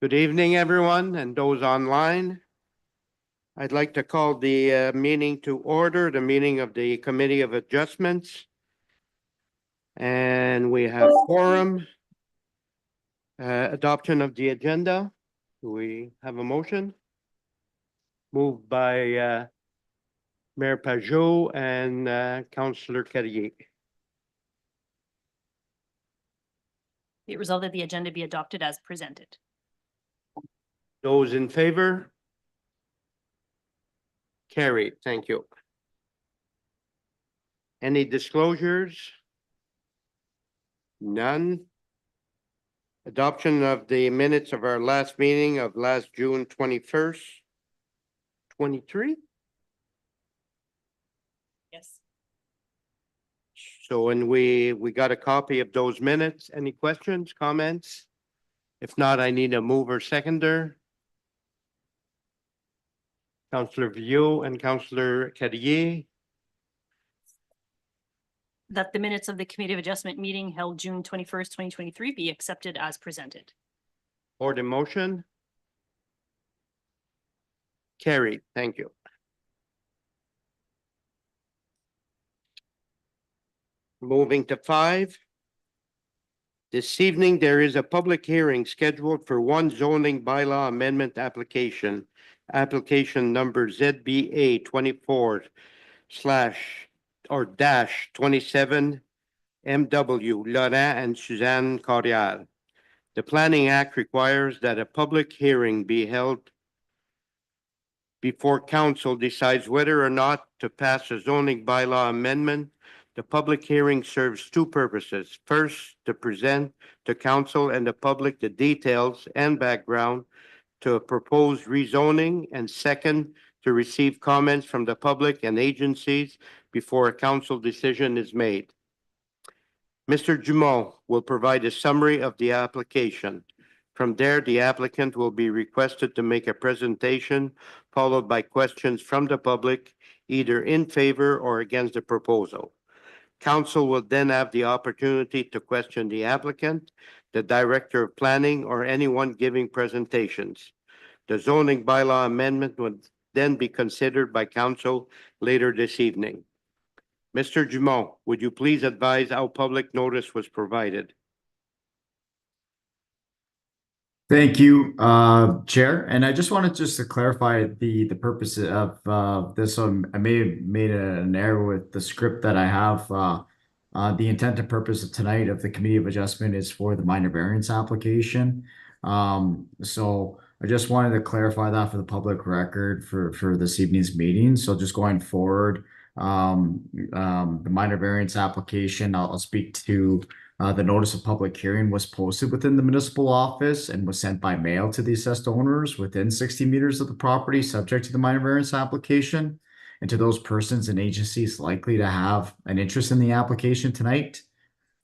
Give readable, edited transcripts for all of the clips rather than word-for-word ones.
Good evening, everyone, and those online. I'd like to call the meeting to order, the meeting of the Committee of Adjustments. And we have quorum, adoption of the agenda. Do we have a motion? Moved by Mayor Pajot and Councillor Carrier. Be it resolved that the agenda be adopted as presented. Those in favor? Carried. Thank you. Any disclosures? None. Adoption of the minutes of our last meeting of last June 21st, 23. Yes. So, and we got a copy of those minutes. Any questions, comments? If not, I need a mover seconder. Councillor Viau and Councillor Carrier. That the minutes of the Committee of Adjustment meeting held June 21st, 2023 be accepted as presented. Or the motion? Carried. Thank you. Moving to 5. This evening, there is a public hearing scheduled for one zoning bylaw amendment application number ZBA 24/27 MW Laurent and Suzanne Corrial. The Planning Act requires that a public hearing be held before council decides whether or not to pass a zoning bylaw amendment. The public hearing serves two purposes. First, to present to council and the public the details and background to a proposed rezoning, and second, to receive comments from the public and agencies before a council decision is made. Mr. Dumont will provide a summary of the application. From there, the applicant will be requested to make a presentation, followed by questions from the public, either in favor or against the proposal. Council will then have the opportunity to question the applicant, the Director of Planning, or anyone giving presentations. The zoning bylaw amendment would then be considered by council later this evening. Mr. Dumont, would you please advise how public notice was provided? Thank you, Chair. And I just wanted to clarify the purpose of this. I may have made an error with the script that I have. The intent and purpose of tonight of the Committee of Adjustment is for the minor variance application. So I just wanted to clarify that for the public record for this evening's meeting. So just going forward, the minor variance application, I'll speak to the notice of public hearing was posted within the municipal office and was sent by mail to the assessed owners within 60 meters of the property subject to the minor variance application, and to those persons and agencies likely to have an interest in the application tonight.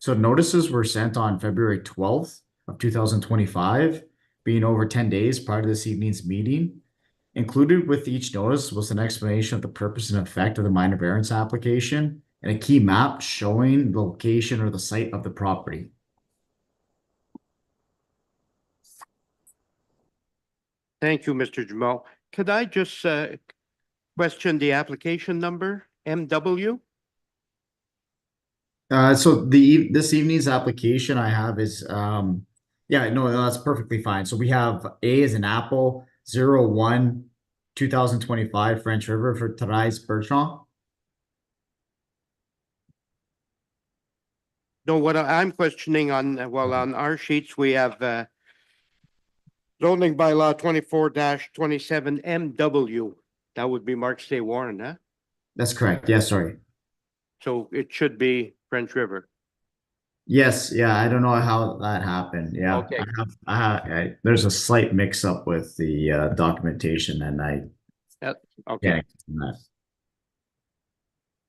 So notices were sent on February 12th of 2025, being over 10 days prior to this evening's meeting. Included with each notice was an explanation of the purpose and effect of the minor variance application and a key map showing the location or the site of the property. Thank you, Mr. Dumont. Could I just question the application number, MW? So this evening's application I have is, yeah, no, that's perfectly fine. So we have A as an apple, 01/2025 French River for Thérèse Bertrand. No, what I'm questioning on, well, on our sheets, we have zoning bylaw 24/27 MW. That would be Mark Stay Warren, huh? That's correct. Yeah, sorry. So it should be French River. Yes, yeah, I don't know how that happened. Yeah, Okay. there's a slight mix-up with the documentation, and Okay. Yeah.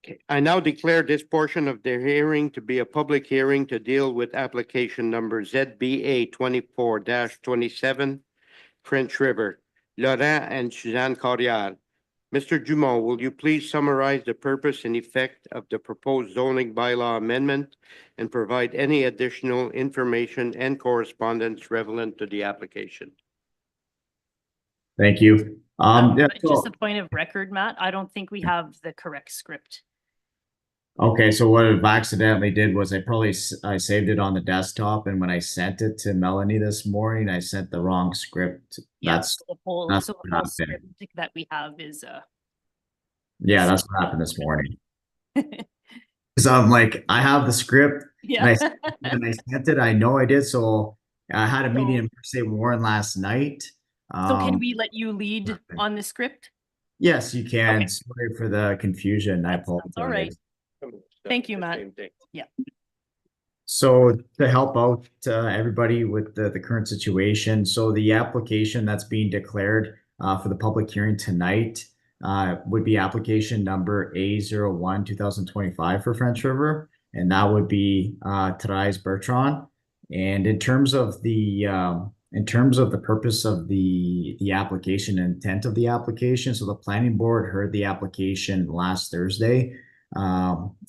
Okay. I now declare this portion of the hearing to be a public hearing to deal with application number ZBA 24/27 French River, Laurent and Suzanne Corrial. Mr. Dumont, will you please summarize the purpose and effect of the proposed zoning bylaw amendment and provide any additional information and correspondence relevant to the application? Thank you. Yeah, But just a point of record, Matt, I don't think we have the correct script. okay, so what I accidentally did was I saved it on the desktop, and when I sent it to Melanie this morning, I sent the wrong script. Yeah, That's the whole that's what happened. script that we have is Yeah, that's what happened this morning. So I'm like, I have the script, and yeah. I sent it. I know I did. So I had a meeting So, in St. Warren last night. so can Um, we let you lead on the script? yes, you can. Okay. Sorry for the confusion. I That's all right. apologize. Thank you, Matt. Yeah. So to help out everybody with the current situation, so the application that's being declared for the public hearing tonight would be application number A01 2025 for French River, and that would be Therese Bertrand. And in terms of the purpose of the application and intent of the application, so the planning board heard the application last Thursday,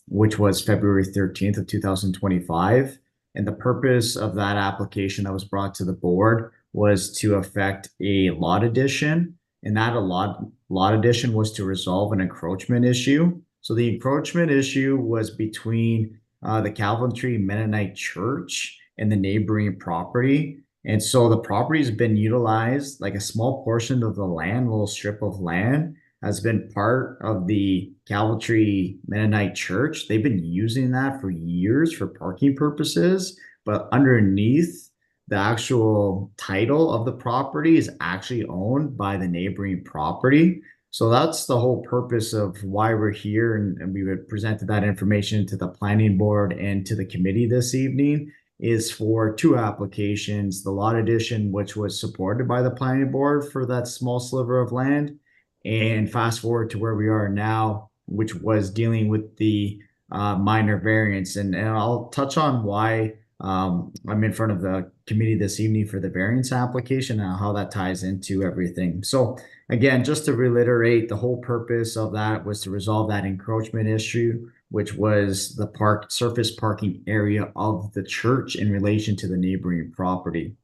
which was February 13th of 2025. And the purpose of that application that was brought to the board was to affect a lot addition. And that lot addition was to resolve an encroachment issue. So the encroachment issue was between the Calvary Mennonite Church and the neighboring property. And so the property has been utilized, like a small portion of the land, a little strip of land, has been part of the Calvary Mennonite Church. They've been using that for years for parking purposes, but underneath the actual title of the property is actually owned by the neighboring property. So that's the whole purpose of why we're here, and we would presented that information to the planning board and to the committee this evening, is for two applications: the lot addition, which was supported by the planning board for that small sliver of land, and fast forward to where we are now, which was dealing with the minor variance. And I'll touch on why I'm in front of the committee this evening for the variance application and how that ties into everything. So again, just to reiterate, the whole purpose of that was to resolve that encroachment issue, which was the surface parking area of the church in relation to the neighboring property.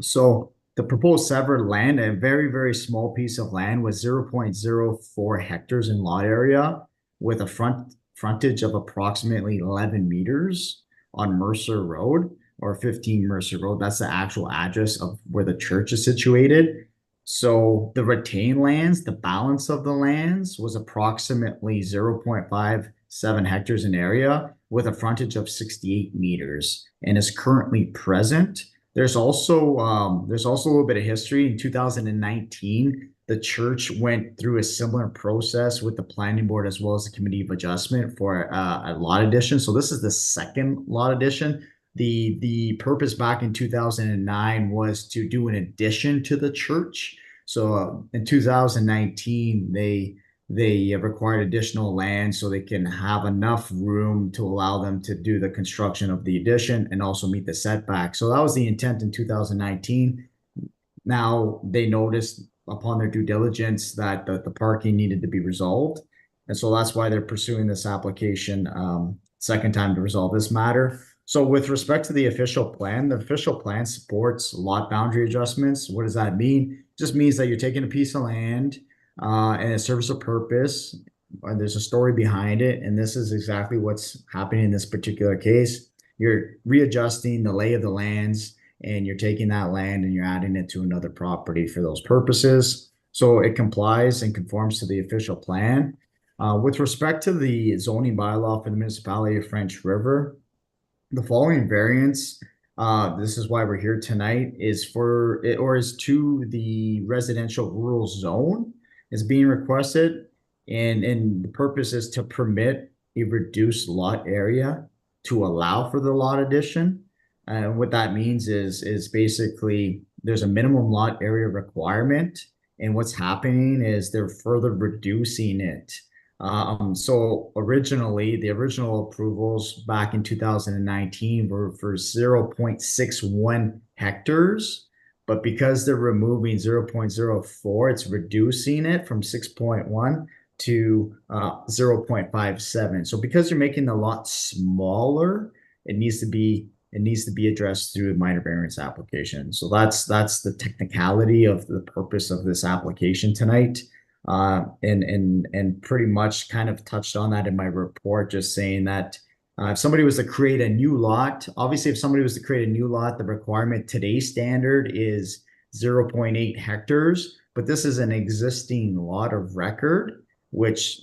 So the proposed severed land, a very, very small piece of land, was 0.04 hectares in lot area with a frontage of approximately 11 meters on Mercer Road, or 15 Mercer Road. That's the actual address of where the church is situated. So the retained lands, the balance of the lands was approximately 0.57 hectares in area with a frontage of 68 meters and is currently present. There's also a little bit of history. In 2019, the church went through a similar process with the planning board as well as the committee of adjustment for a lot addition. So this is the second lot addition. The purpose back in 2009 was to do an addition to the church. So in 2019, they required additional land so they can have enough room to allow them to do the construction of the addition and also meet the setback. So that was the intent in 2019. Now they noticed upon their due diligence that the parking needed to be resolved. And so that's why they're pursuing this application second time to resolve this matter. So with respect to the official plan, the official plan supports lot boundary adjustments. What does that mean? It just means that you're taking a piece of land and it serves a purpose. And there's a story behind it, and this is exactly what's happening in this particular case. You're readjusting the lay of the lands, and you're taking that land and you're adding it to another property for those purposes. So it complies and conforms to the official plan. With respect to the zoning bylaw for the municipality of French River, the following variance, this is why we're here tonight, is to the residential rural zone is being requested. And the purpose is to permit a reduced lot area to allow for the lot addition. And what that means is basically there's a minimum lot area requirement, and what's happening is they're further reducing it. So originally, the original approvals back in 2019 were for 0.61 hectares, but because they're removing 0.04, it's reducing it from 6.1 to 0.57. So because you're making the lot smaller, it needs to be it needs to be addressed through a minor variance application. So that's the technicality of the purpose of this application tonight. And pretty much kind of touched on that in my report, just saying that if somebody was to create a new lot, obviously if somebody was to create a new lot, the requirement today's standard is 0.8 hectares, but this is an existing lot of record, which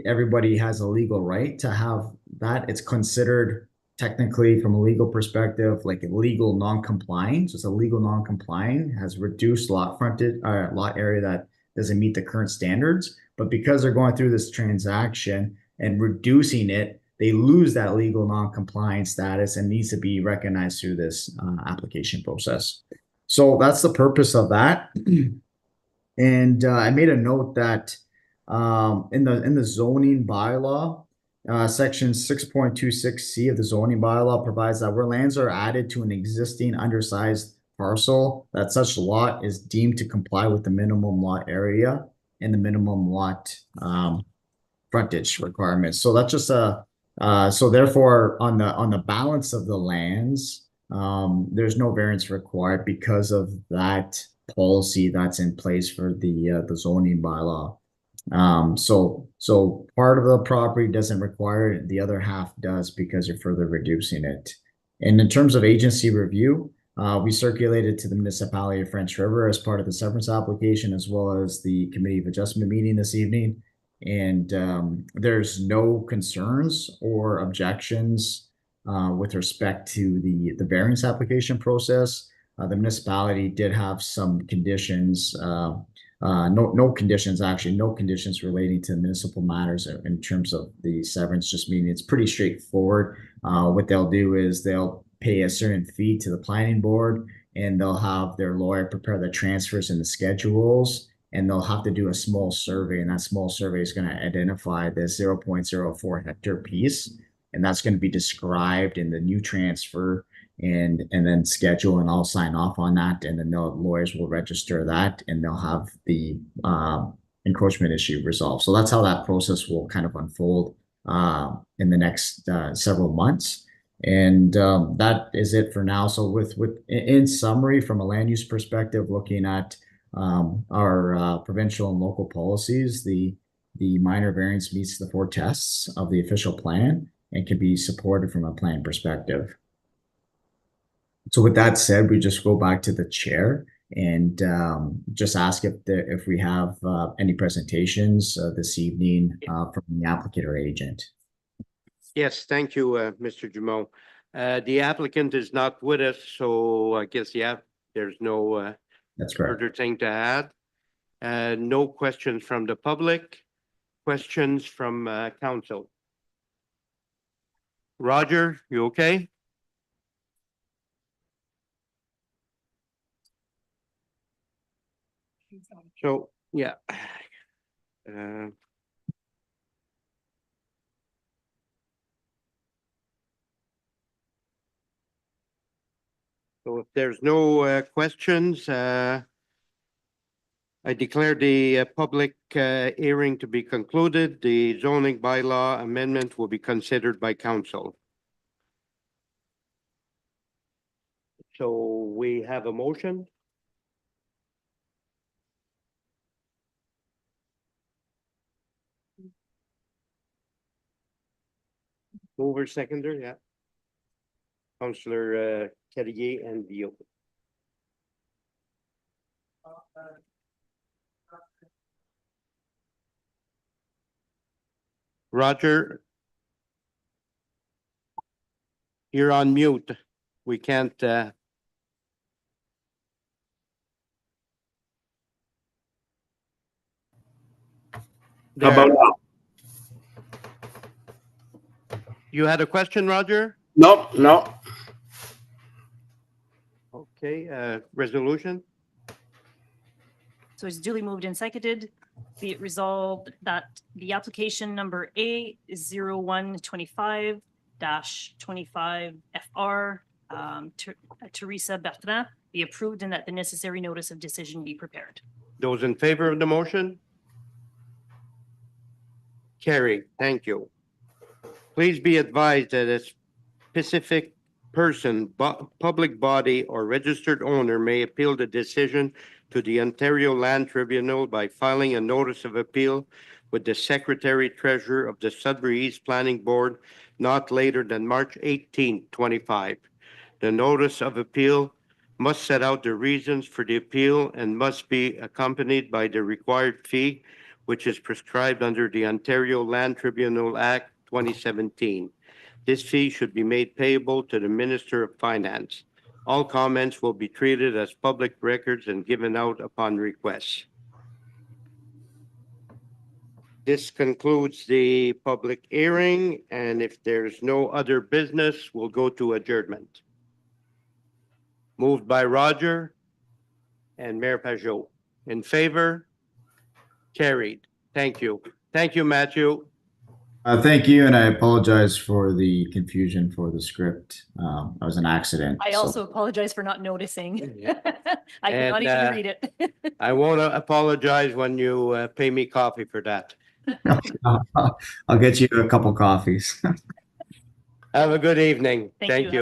everybody has a legal right to have that. It's considered technically from a legal perspective, like a legal non-complying. So it's a legal non-complying, has reduced lot frontage, lot area that doesn't meet the current standards. But because they're going through this transaction and reducing it, they lose that legal non-compliant status and needs to be recognized through this application process. So that's the purpose of that. And I made a note that in the zoning bylaw, section 6.26C of the zoning bylaw provides that where lands are added to an existing undersized parcel, that such lot is deemed to comply with the minimum lot area and the minimum lot frontage requirements. So that's just so therefore on the balance of the lands, there's no variance required because of that policy that's in place for the zoning bylaw. So part of the property doesn't require it, the other half does because you're further reducing it. And in terms of agency review, we circulated to the municipality of French River as part of the severance application, as well as the committee of adjustment meeting this evening. And there's no concerns or objections with respect to the variance application process. The municipality did have some conditions, no conditions relating to municipal matters in terms of the severance, just meaning it's pretty straightforward. What they'll do is they'll pay a certain fee to the planning board, and they'll have their lawyer prepare the transfers and the schedules, and they'll have to do a small survey, and that small survey is going to identify the 0.04 hectare piece, and that's going to be described in the new transfer and then schedule, and I'll sign off on that, and then the lawyers will register that, and they'll have the encroachment issue resolved. So that's how that process will kind of unfold in the next several months. And that is it for now. So in summary, from a land use perspective, looking at our provincial and local policies, the minor variance meets the 4 tests of the official plan and can be supported from a plan perspective. So with that said, we just go back to the chair and just ask if we have any presentations this evening from the applicant or agent. Yes, thank you, Mr. Dumont. The applicant is not with us, so I guess, there's no That's correct. further thing to add. No questions from the public. Questions from council. Roger, you okay? So, yeah. So if there's no questions, I declare the public hearing to be concluded. The zoning bylaw amendment will be considered by council. So we have a motion. Mover, seconder, yeah. Councillor Carrier and Dio. Roger, you're on mute. We can't. How about now? You had a question, Roger? No, no. Okay, resolution? So it's duly moved and seconded. Be it resolved that the application number A 0125-25 FR Teresa Bertrand be approved and that the necessary notice of decision be prepared. Those in favor of the motion? Carried, thank you. Please be advised that a specific person, public body, or registered owner may appeal the decision to the Ontario Land Tribunal by filing a notice of appeal with the Secretary Treasurer of the Sudbury East Planning Board not later than March 18, 25. The notice of appeal must set out the reasons for the appeal and must be accompanied by the required fee, which is prescribed under the Ontario Land Tribunal Act 2017. This fee should be made payable to the Minister of Finance. All comments will be treated as public records and given out upon request. This concludes the public hearing, and if there's no other business, we'll go to adjournment. Moved by Roger and Mayor Pajot. In favor? Carried. Thank you. Thank you, Matthew. Thank you, and I apologize for the confusion for the script. That was an accident. I so- also apologize for not noticing. Yeah. I could not And, even read it. I won't apologize when you pay me coffee for that. I'll get you a couple coffees. Have a good evening. Thank Thank you. you.